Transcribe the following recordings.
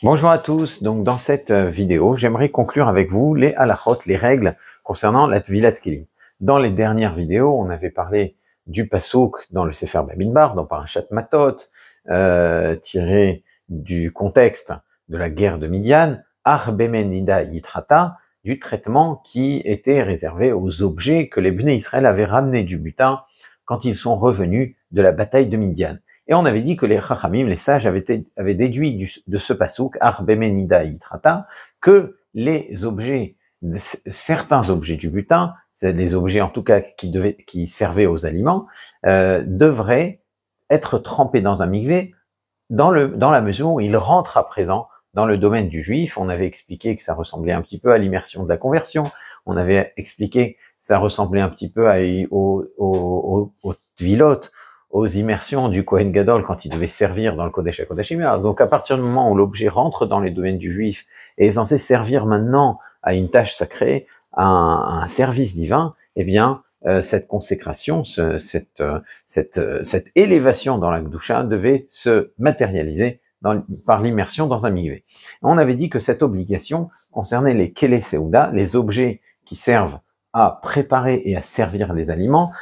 Bonjour à tous, donc dans cette vidéo, j'aimerais conclure avec vous les halachot, les règles concernant la Tvilat Kelim. Dans les dernières vidéos, on avait parlé du pasouk dans le Sefer Bamidbar, dans Parashat Matot, tiré du contexte de la guerre de Midian, Ar Bemenida Yitrata, du traitement qui était réservé aux objets que les Bnei Israël avaient ramenés du butin quand ils sont revenus de la bataille de Midian. Et on avait dit que les Chachamim, les sages, avaient déduit de ce pasouk, Ar Bemenida Yitrata, que les objets, certains objets du butin, c'est des objets en tout cas qui servaient aux aliments, devraient être trempés dans un mikvé dans la mesure où ils rentrent à présent dans le domaine du juif. On avait expliqué que ça ressemblait un petit peu à l'immersion de la conversion. On avait expliqué que ça ressemblait un petit peu aux tvilot, aux immersions du Kohen Gadol quand il devait servir dans le Kodesh HaKodashim. Donc à partir du moment où l'objet rentre dans les domaines du juif et est censé servir maintenant à une tâche sacrée, à un service divin, eh bien cette consécration, cette élévation dans la Gdusha devait se matérialiser par l'immersion dans un mikvé. On avait dit que cette obligation concernait les Kele Seuda, les objets qui servent à préparer et à servir les aliments,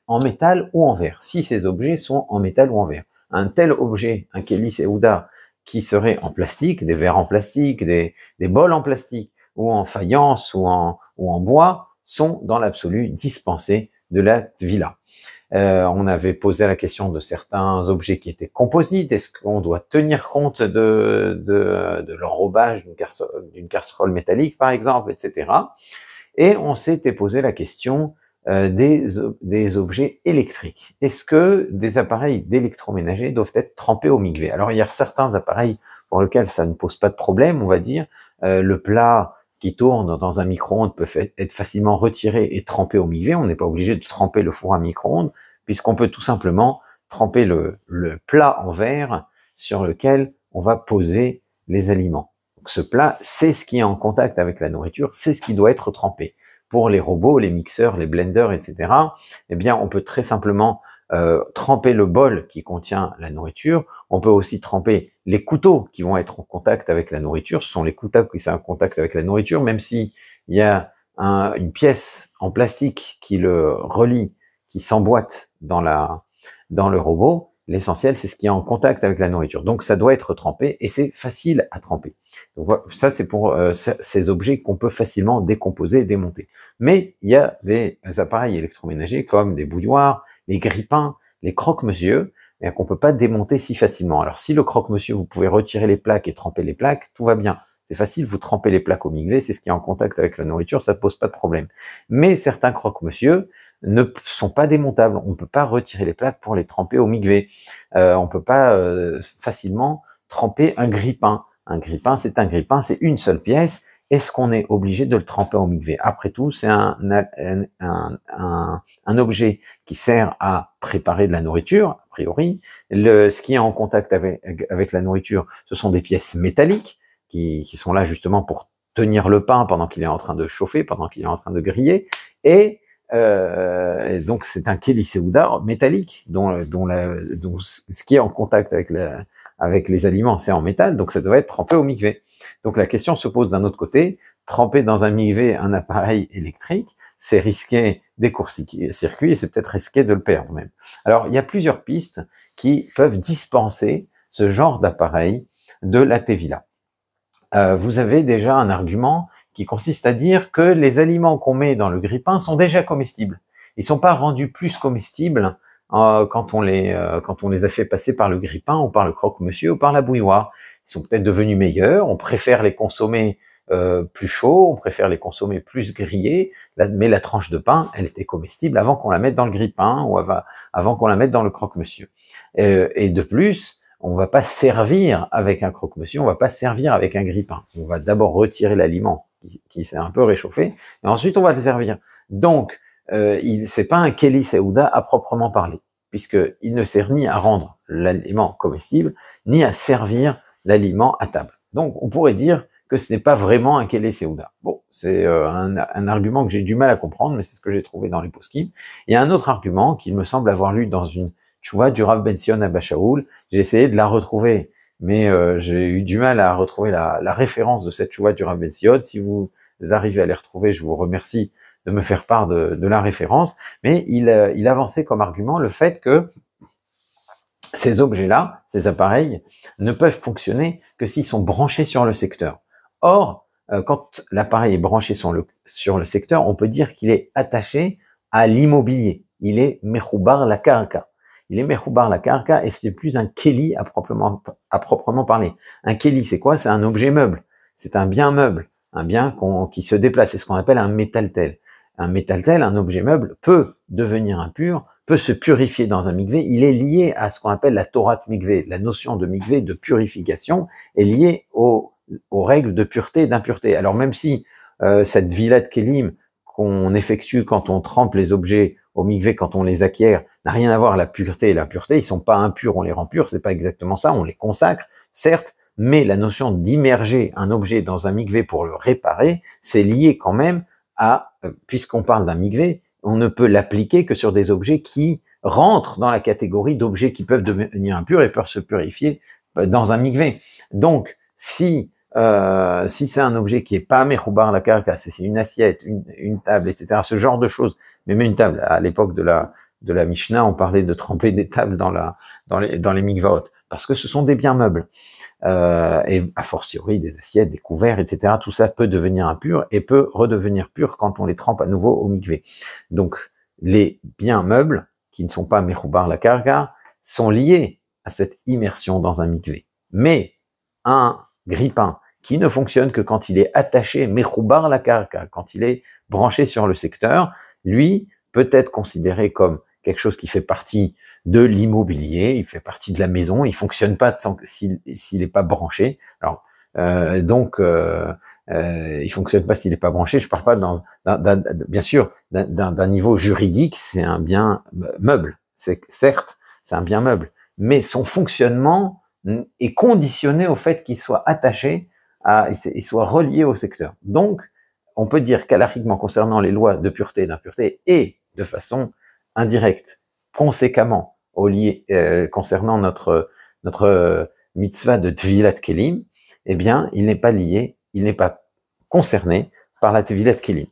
en métal ou en verre, si ces objets sont en métal ou en verre. Un tel objet, un Keli Seuda, qui serait en plastique, des verres en plastique, des bols en plastique, ou en faïence, ou en bois, sont dans l'absolu dispensés de la tvila. On avait posé la question de certains objets qui étaient composites. Est-ce qu'on doit tenir compte de l'enrobage d'une casserole métallique, par exemple, etc. Et on s'était posé la question des objets électriques. Est-ce que des appareils d'électroménager doivent être trempés au mikvé? Alors, il y a certains appareils pour lesquels ça ne pose pas de problème, on va dire. Le plat qui tourne dans un micro-ondes peut être facilement retiré et trempé au mikvé. On n'est pas obligé de tremper le four à micro-ondes, puisqu'on peut tout simplement tremper le plat en verre sur lequel on va poser les aliments. Donc, ce plat, c'est ce qui est en contact avec la nourriture, c'est ce qui doit être trempé. Pour les robots, les mixeurs, les blenders, etc., eh bien, on peut très simplement tremper le bol qui contient la nourriture. On peut aussi tremper les couteaux qui vont être en contact avec la nourriture. Ce sont les couteaux qui sont en contact avec la nourriture, même si il y a une pièce en plastique qui le relie, qui s'emboîte dans le robot. L'essentiel, c'est ce qui est en contact avec la nourriture. Donc, ça doit être trempé et c'est facile à tremper. Donc, voilà, ça, c'est pour ces objets qu'on peut facilement décomposer et démonter. Mais il y a des appareils électroménagers comme des bouilloires, les grippins, les croque-monsieur, qu'on peut pas démonter si facilement. Alors, si le croque-monsieur, vous pouvez retirer les plaques et tremper les plaques, tout va bien. C'est facile, vous trempez les plaques au mikvé, c'est ce qui est en contact avec la nourriture, ça ne pose pas de problème. Mais certains croque-monsieur ne sont pas démontables. On ne peut pas retirer les plaques pour les tremper au mikvé. On peut pas facilement tremper un grippin. Un grippin, c'est une seule pièce. Est-ce qu'on est obligé de le tremper au mikvé? Après tout, c'est un objet qui sert à préparer de la nourriture, a priori. Ce qui est en contact avec la nourriture, ce sont des pièces métalliques qui sont là justement pour tenir le pain pendant qu'il est en train de chauffer, pendant qu'il est en train de griller. Et donc c'est un Keli Seuda métallique dont ce qui est en contact avec les aliments, c'est en métal, donc ça doit être trempé au mikvé. Donc la question se pose d'un autre côté, tremper dans un mikvé un appareil électrique, c'est risquer des courts-circuits et c'est peut-être risqué de le perdre même. Alors il y a plusieurs pistes qui peuvent dispenser ce genre d'appareil de la Tevila. Vous avez déjà un argument qui consiste à dire que les aliments qu'on met dans le grille-pain sont déjà comestibles. Ils sont pas rendus plus comestibles quand on les a fait passer par le grille-pain ou par le croque-monsieur ou par la bouilloire. Ils sont peut-être devenus meilleurs, on préfère les consommer plus chauds, on préfère les consommer plus grillés, mais la tranche de pain, elle était comestible avant qu'on la mette dans le grille-pain ou avant qu'on la mette dans le croque-monsieur. Et de plus, on va pas servir avec un croque-monsieur, on va pas servir avec un grille-pain. On va d'abord retirer l'aliment qui s'est un peu réchauffé, et ensuite on va le servir. Donc, c'est pas un Keli Seuda à proprement parler, puisqu'il ne sert ni à rendre l'aliment comestible, ni à servir l'aliment à table. Donc, on pourrait dire que ce n'est pas vraiment un Keli Seuda. Bon, c'est un argument que j'ai du mal à comprendre, mais c'est ce que j'ai trouvé dans les poskim. Il y a un autre argument qu'il me semble avoir lu dans une tchouva du Rav Ben Sion Abba Shaul. J'ai essayé de la retrouver mais j'ai eu du mal à retrouver la référence de cette chouva du Rav Ben Sion. Si vous arrivez à les retrouver, je vous remercie de me faire part de la référence, mais il avançait comme argument le fait que ces objets-là, ces appareils, ne peuvent fonctionner que s'ils sont branchés sur le secteur. Or, quand l'appareil est branché sur le secteur, on peut dire qu'il est attaché à l'immobilier. Il est mechoubar la karka. Il est mechoubar la karka et c'est plus un keli à proprement parler. Un keli, c'est quoi? C'est un objet meuble. C'est un bien meuble. Un bien qui se déplace. C'est ce qu'on appelle un métaltel. Un métaltel, un objet meuble, peut devenir impur, peut se purifier dans un mikvé. Il est lié à ce qu'on appelle la Torah mikvé. La notion de mikvé, de purification, est liée aux règles de pureté et d'impureté. Alors même si cette vilat kelim qu'on effectue quand on trempe les objets au mikvé, quand on les acquiert, n'a rien à voir la pureté et l'impureté, ils sont pas impurs, on les rend purs, c'est pas exactement ça, on les consacre, certes, mais la notion d'immerger un objet dans un mikvé pour le réparer, c'est lié quand même à, puisqu'on parle d'un mikvé, on ne peut l'appliquer que sur des objets qui rentrent dans la catégorie d'objets qui peuvent devenir impurs et peuvent se purifier dans un mikvé. Donc, si c'est un objet qui est pas mechoubar la karka, c'est une assiette, une table, etc., ce genre de choses, même une table, à l'époque de la Mishnah, on parlait de tremper des tables dans les mikvaot, parce que ce sont des biens meubles, et a fortiori des assiettes, des couverts, etc., tout ça peut devenir impur et peut redevenir pur quand on les trempe à nouveau au mikvé. Donc, les biens meubles, qui ne sont pas mechoubar la karka, sont liés à cette immersion dans un mikvé. Mais, un grille-pain qui ne fonctionne que quand il est attaché mechoubar la karka, quand il est branché sur le secteur, lui peut être considéré comme quelque chose qui fait partie de l'immobilier, il fait partie de la maison, il fonctionne pas s'il n'est pas branché. Alors il fonctionne pas s'il n'est pas branché. Je parle pas bien sûr d'un niveau juridique, c'est un bien meuble. C'est certes, c'est un bien meuble, mais son fonctionnement est conditionné au fait qu'il soit attaché il soit relié au secteur. Donc, on peut dire qu'alariquement concernant les lois de pureté et d'impureté et de façon indirecte, conséquemment, concernant notre mitzvah de Tvilat Kelim, eh bien, il n'est pas lié, il n'est pas concerné par la Tvilat Kelim.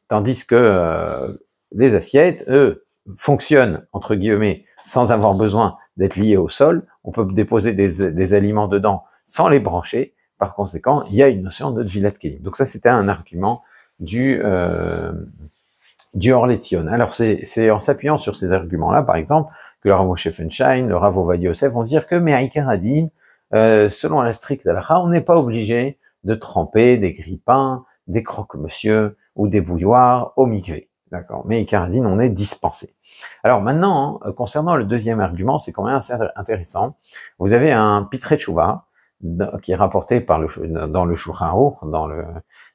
Tandis que les assiettes, eux, fonctionnent, entre guillemets, sans avoir besoin d'être liés au sol. On peut déposer des aliments dedans sans les brancher. Par conséquent, il y a une notion de Tvilat Kelim. Donc ça, c'était un argument du Or Letzion. Alors c'est en s'appuyant sur ces arguments-là, par exemple, que le Rav Moshe Feinstein, le Rav Ovadia Yosef vont dire que Me'aikar Adin, selon la stricte halakha, on n'est pas obligé de tremper des grille-pains, des croque-monsieur ou des bouilloires au mikvé. D'accord. Mais Me'aikar Adin, on est dispensé. Alors maintenant, concernant le deuxième argument, c'est quand même assez intéressant. Vous avez un Pitrei Tshuva qui est rapporté dans le Shulchan Aruch,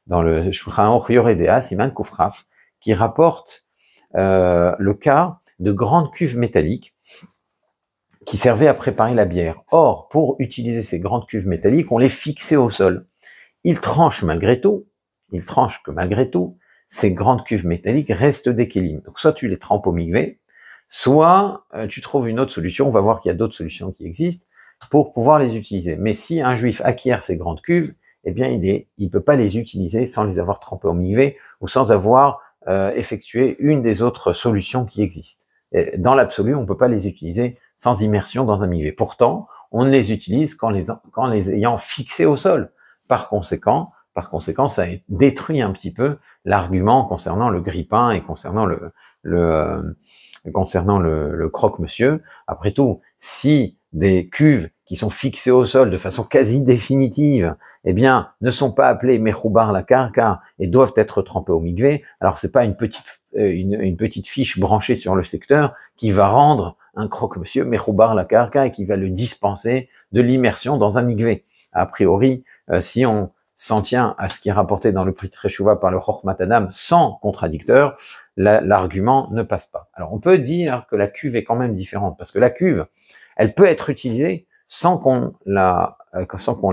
dans le Shulchan Aruch Yoredea, Siman Kufraf, qui rapporte le cas de grandes cuves métalliques qui servaient à préparer la bière. Or, pour utiliser ces grandes cuves métalliques, on les fixait au sol. Il tranche que malgré tout, ces grandes cuves métalliques restent des kélim. Donc soit tu les trempes au mikvé, soit tu trouves une autre solution. On va voir qu'il y a d'autres solutions qui existent pour pouvoir les utiliser. Mais si un juif acquiert ces grandes cuves, eh bien il peut pas les utiliser sans les avoir trempées au mikvé ou sans avoir effectué une des autres solutions qui existent. Et dans l'absolu, on peut pas les utiliser sans immersion dans un mikvé. Pourtant, on les utilise quand les ayant fixés au sol. Par conséquent, ça détruit un petit peu l'argument concernant le grille-pain et concernant le croque-monsieur. Après tout, si des cuves qui sont fixées au sol de façon quasi définitive, eh bien, ne sont pas appelées mechoubar la karka et doivent être trempées au mikvé, alors c'est pas une petite fiche branchée sur le secteur qui va rendre un croque-monsieur mechoubar la karka et qui va le dispenser de l'immersion dans un mikvé. A priori, si on s'en tient à ce qui est rapporté dans le Pitrei Tshuva par le Chochmat Adam sans contradicteur, l'argument ne passe pas. Alors on peut dire que la cuve est quand même différente, parce que la cuve, elle peut être utilisée sans qu'on la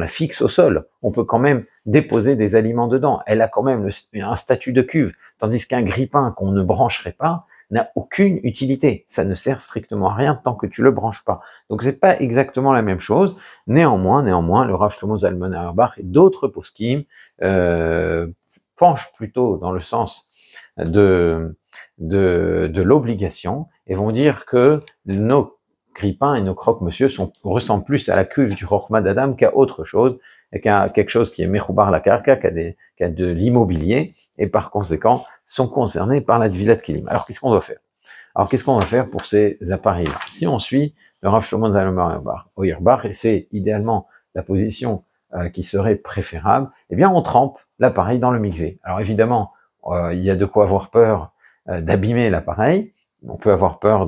fixe au sol. On peut quand même déposer des aliments dedans. Elle a quand même un statut de cuve, tandis qu'un grille-pain qu'on ne brancherait pas, n'a aucune utilité. Ça ne sert strictement à rien tant que tu le branches pas. Donc c'est pas exactement la même chose. Néanmoins, le Rav Shlomo Zalman Auerbach et d'autres poskim penchent plutôt dans le sens de l'obligation et vont dire que nos grippins et nos croque-monsieur ressemblent plus à la cuve du Chochma d'Adam qu'à autre chose, et qu'à quelque chose qui est mechoubar la karka, qu'à de l'immobilier, et par conséquent sont concernés par la Tvilat Kelim. Alors qu'est-ce qu'on doit faire? Alors qu'est-ce qu'on doit faire pour ces appareils-là? Si on suit le Rav Shlomo Zalman Auerbach, et c'est idéalement la position qui serait préférable, eh bien on trempe l'appareil dans le mikvé. Alors évidemment, il y a de quoi avoir peur d'abîmer l'appareil. On peut avoir peur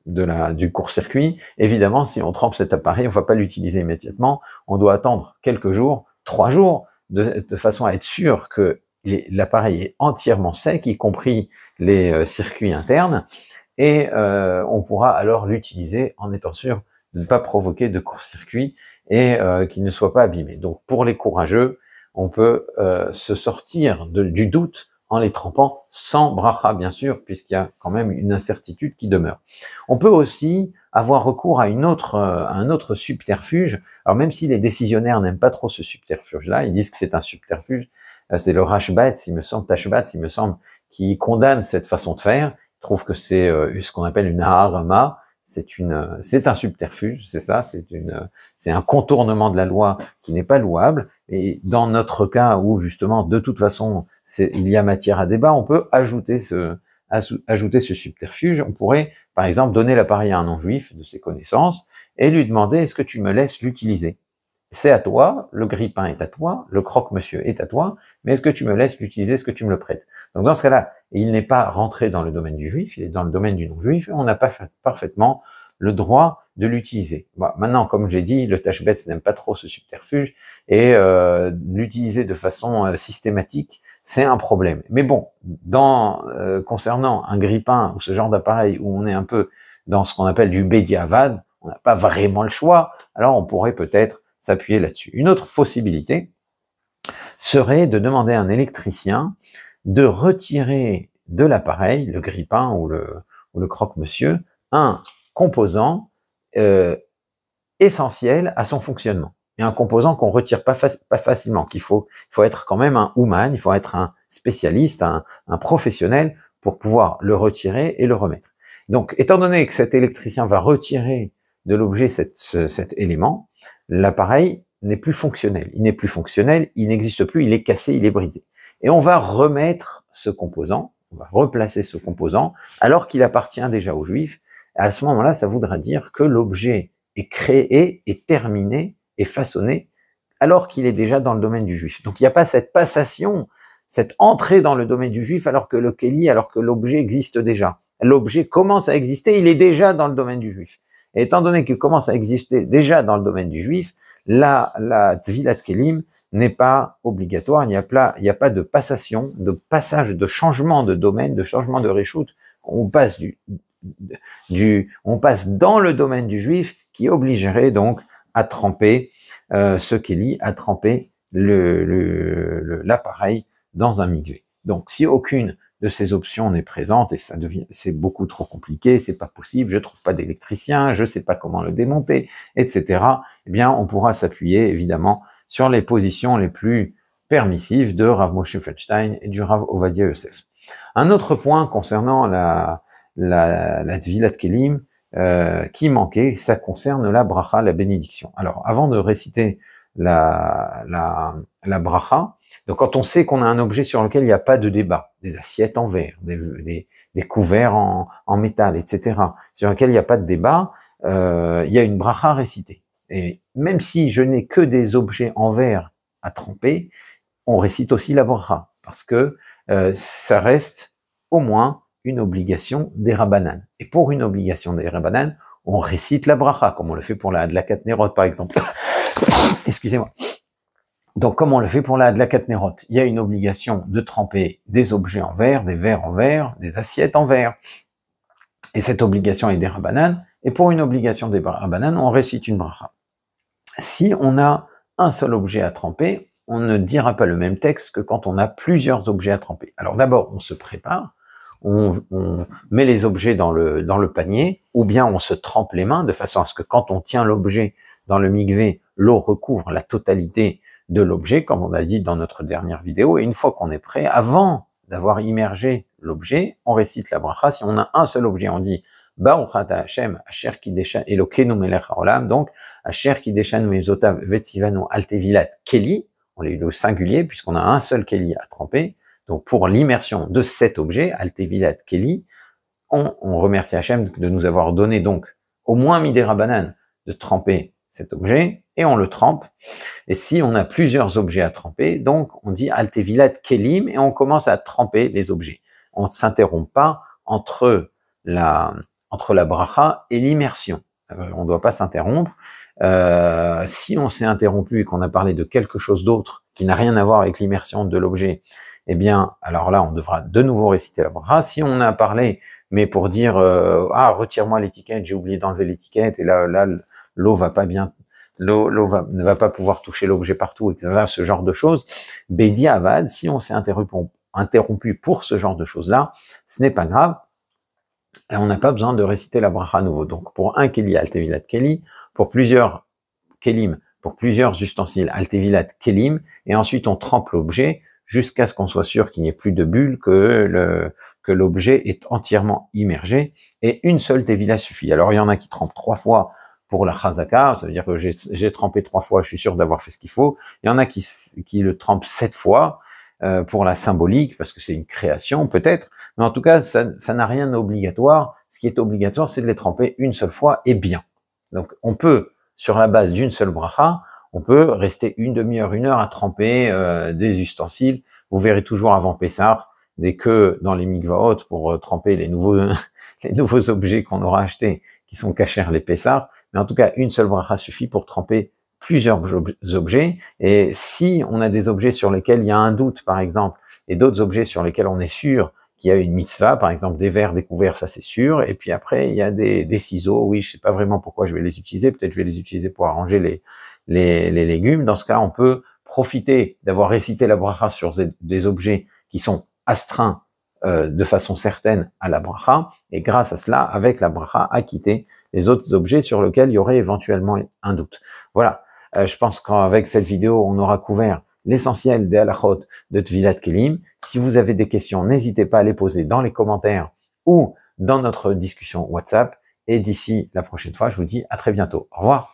du court-circuit. Évidemment, si on trempe cet appareil, on ne va pas l'utiliser immédiatement. On doit attendre quelques jours, 3 jours, de façon à être sûr que l'appareil est entièrement sec, y compris les circuits internes, et on pourra alors l'utiliser en étant sûr de ne pas provoquer de court-circuit et qu'il ne soit pas abîmé. Donc pour les courageux, on peut se sortir du doute en les trempant sans bracha, bien sûr, puisqu'il y a quand même une incertitude qui demeure. On peut aussi avoir recours à un autre subterfuge. Alors même si les décisionnaires n'aiment pas trop ce subterfuge-là, ils disent que c'est un subterfuge, c'est le Rashbatz, il me semble, qui condamne cette façon de faire. Il trouve que c'est ce qu'on appelle une harama, c'est un subterfuge, c'est ça, c'est un contournement de la loi qui n'est pas louable. Et dans notre cas où justement de toute façon il y a matière à débat, on peut ajouter ce subterfuge. On pourrait par exemple donner l'appareil à un non-juif de ses connaissances et lui demander est-ce que tu me laisses l'utiliser? C'est à toi, le grille-pain est à toi, le croque-monsieur est à toi, mais est-ce que tu me laisses l'utiliser, est-ce que tu me le prêtes? Donc dans ce cas-là, il n'est pas rentré dans le domaine du juif, il est dans le domaine du non-juif, et on n'a pas parfaitement le droit de l'utiliser. Bon, maintenant, comme j'ai dit, le Tashbetz n'aime pas trop ce subterfuge, et l'utiliser de façon systématique, c'est un problème. Mais bon, concernant un grille-pain ou ce genre d'appareil où on est un peu dans ce qu'on appelle du Bediavad, on n'a pas vraiment le choix, alors on pourrait peut-être s'appuyer là-dessus. Une autre possibilité serait de demander à un électricien de retirer de l'appareil, le grille-pain ou le croque-monsieur, un composant essentiel à son fonctionnement. Et un composant qu'on retire pas facilement, il faut être quand même un ouman, il faut être un spécialiste, un professionnel pour pouvoir le retirer et le remettre. Donc, étant donné que cet électricien va retirer de l'objet cet élément, l'appareil n'est plus fonctionnel. Il n'est plus fonctionnel, il n'existe plus, il est cassé, il est brisé. Et on va remettre ce composant, on va replacer ce composant, alors qu'il appartient déjà aux juifs. À ce moment-là, ça voudra dire que l'objet est créé, est terminé, est façonné, alors qu'il est déjà dans le domaine du juif. Donc il n'y a pas cette passation, cette entrée dans le domaine du juif, alors que l'objet existe déjà. L'objet commence à exister, il est déjà dans le domaine du juif. Et étant donné qu'il commence à exister déjà dans le domaine du juif, la Tvilat Kelim n'est pas obligatoire, il n'y a pas de passation, de passage, de changement de domaine, de changement de réchoute. On passe on passe dans le domaine du juif qui obligerait donc à tremper ce Kéli, à tremper l'appareil dans un mikvé. Donc si aucune de ces options n'est présente et c'est beaucoup trop compliqué, c'est pas possible, je trouve pas d'électricien, je sais pas comment le démonter, etc. Eh bien, on pourra s'appuyer évidemment sur les positions les plus permissives de Rav Moshe Feinstein et du Rav Ovadia Yosef. Un autre point concernant la Tvilat Kelim qui manquait, ça concerne la bracha, la bénédiction. Alors, avant de réciter la bracha, donc quand on sait qu'on a un objet sur lequel il n'y a pas de débat, des assiettes en verre, des couverts en métal, etc., sur lequel il n'y a pas de débat, il y a une bracha récitée. Et même si je n'ai que des objets en verre à tremper, on récite aussi la bracha, parce que ça reste au moins une obligation des Rabbanan. Et pour une obligation des Rabbanan, on récite la bracha, comme on le fait pour la Adlakat Nerot, par exemple. Excusez-moi. Donc, comme on le fait pour la Adlakat Nerot, il y a une obligation de tremper des objets en verre, des verres en verre, des assiettes en verre. Et cette obligation est des Rabbanan. Et pour une obligation des Rabbanan, on récite une bracha. Si on a un seul objet à tremper, on ne dira pas le même texte que quand on a plusieurs objets à tremper. Alors d'abord, on se prépare, on met les objets dans le panier, ou bien on se trempe les mains de façon à ce que quand on tient l'objet dans le mikvé, l'eau recouvre la totalité de l'objet, comme on a dit dans notre dernière vidéo, et une fois qu'on est prêt, avant d'avoir immergé l'objet, on récite la bracha. Si on a un seul objet, on dit Baruch ata Hashem, Asher Kideshan Elokeinu Melech Haolam, donc Asher Kideshan Mezotav Vetsivanu Altevilat Keli, on l'a eu au singulier puisqu'on a un seul Keli à tremper. Donc pour l'immersion de cet objet, Altevilat Keli, on remercie Hashem de nous avoir donné donc au moins Midera Banan de tremper cet objet, et on le trempe. Et si on a plusieurs objets à tremper, donc on dit Altevilat Kelim, et on commence à tremper les objets. On ne s'interrompt pas entre la bracha et l'immersion. On ne doit pas s'interrompre. Si on s'est interrompu et qu'on a parlé de quelque chose d'autre qui n'a rien à voir avec l'immersion de l'objet, eh bien, alors là, on devra de nouveau réciter la bracha. Si on a parlé, mais pour dire retire-moi l'étiquette, j'ai oublié d'enlever l'étiquette, et là l'eau va pas bien, ne va pas pouvoir toucher l'objet partout, etc., ce genre de choses. Bedi avad, si on s'est interrompu pour ce genre de choses-là, ce n'est pas grave. Et on n'a pas besoin de réciter la bracha à nouveau. Donc, pour un keli, altevilat keli, pour plusieurs kelim, pour plusieurs ustensiles, altevilat kelim, et ensuite on trempe l'objet jusqu'à ce qu'on soit sûr qu'il n'y ait plus de bulles, que l'objet est entièrement immergé, et une seule tevila suffit. Alors, il y en a qui trempent 3 fois pour la chazaka, ça veut dire que j'ai trempé 3 fois, je suis sûr d'avoir fait ce qu'il faut. Il y en a qui le trempent 7 fois pour la symbolique, parce que c'est une création peut-être, mais en tout cas, ça n'a rien d'obligatoire. Ce qui est obligatoire, c'est de les tremper une seule fois et bien. Donc, on peut, sur la base d'une seule bracha, on peut rester une demi-heure, 1 heure à tremper des ustensiles. Vous verrez toujours avant Pessah des queues dans les mikvaot pour tremper les nouveaux objets qu'on aura achetés, qui sont cachés les Pessah. Mais en tout cas, une seule bracha suffit pour tremper plusieurs objets. Et si on a des objets sur lesquels il y a un doute, par exemple, et d'autres objets sur lesquels on est sûr qu'il y a une mitzvah, par exemple des verres découverts, ça c'est sûr. Et puis après, il y a des ciseaux. Oui, je sais pas vraiment pourquoi je vais les utiliser. Peut-être je vais les utiliser pour arranger les légumes. Dans ce cas, on peut profiter d'avoir récité la bracha sur des objets qui sont astreints de façon certaine à la bracha. Et grâce à cela, avec la bracha, acquitter les autres objets sur lesquels il y aurait éventuellement un doute. Voilà, je pense qu'avec cette vidéo, on aura couvert l'essentiel des halachot de Tvilat Kelim. Si vous avez des questions, n'hésitez pas à les poser dans les commentaires ou dans notre discussion WhatsApp. Et d'ici la prochaine fois, je vous dis à très bientôt. Au revoir.